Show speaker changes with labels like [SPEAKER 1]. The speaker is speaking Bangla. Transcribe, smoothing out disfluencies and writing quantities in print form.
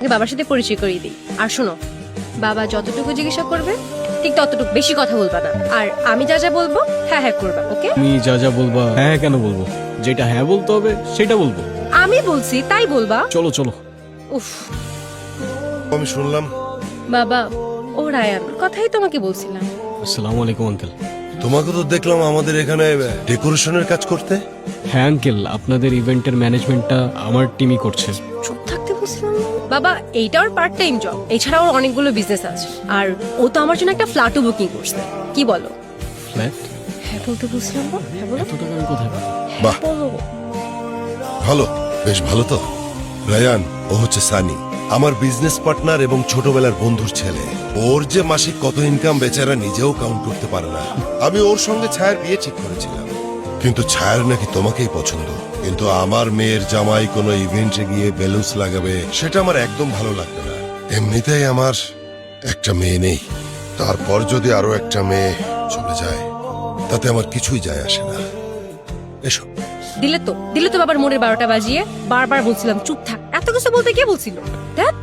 [SPEAKER 1] আপনাকে বাবার সাথে পরিচয় করিয়ে দিই। আর শোনো, বাবা যতটুকু জিজ্ঞাসা করবে ঠিক ততটুকু, বেশি কথা বলবা না। আর আমি যা যা বলবো হ্যাঁ হ্যাঁ করবা, ওকে?
[SPEAKER 2] তুমি যা যা বলবা হ্যাঁ হ্যাঁ কেন বলবো, যেটা হ্যাঁ বলতে হবে সেটা বলবো।
[SPEAKER 1] আমি বলছি তাই বলবা।
[SPEAKER 2] চলো চলো।
[SPEAKER 1] উফ
[SPEAKER 3] আমি শুনলাম
[SPEAKER 1] বাবা, ও রায়ান কথাই তোমাকে বলছিলাম।
[SPEAKER 2] আসসালামু আলাইকুম আঙ্কেল।
[SPEAKER 3] তোমাকে তো দেখলাম আমাদের এখানে ডেকোরেশনের কাজ করতে।
[SPEAKER 2] হ্যাঁ আঙ্কেল, আপনাদের ইভেন্টের ম্যানেজমেন্টটা আমার টিমই করছে।
[SPEAKER 1] চুপ থাকতে বলছিলাম না? বাবা এইটা ওর পার্ট টাইম জব, এছাড়া ওর অনেকগুলো বিজনেস আছে। আর ও তো আমার জন্য একটা ফ্ল্যাটও বুকিং করছে। কি বলো?
[SPEAKER 2] ফ্ল্যাট?
[SPEAKER 1] হ্যাঁ বলতে বলছিলাম না? হ্যাঁ বলো।
[SPEAKER 2] এত টাকা আমি কোথায় পাবো?
[SPEAKER 3] বাহ,
[SPEAKER 1] বলো।
[SPEAKER 3] ভালো, বেশ ভালো তো। রায়ান, ও হচ্ছে সানি, আমার বিজনেস পার্টনার এবং ছোটবেলার বন্ধুর ছেলে। ওর যে মাসিক কত ইনকাম বেচারা নিজেও কাউন্ট করতে পারে না। আমি ওর সঙ্গে ছায়ার বিয়ে ঠিক করেছিলাম, কিন্তু ছায়ার নাকি তোমাকেই পছন্দ। কিন্তু আমার মেয়ের জামাই কোনো ইভেন্টে গিয়ে বেলুন্স লাগাবে, সেটা আমার একদম ভালো লাগবে না। এমনিতেই আমার একটা মেয়ে নেই, তারপর যদি আরো একটা মেয়ে চলে যায় তাতে আমার কিছুই যায় আসে না। এসো।
[SPEAKER 1] দিলে তো বাবার মোড়ের 12টা বাজিয়ে। বারবার বলছিলাম চুপ থাক, এত কিছু বলতে কে বলছিল? দেখ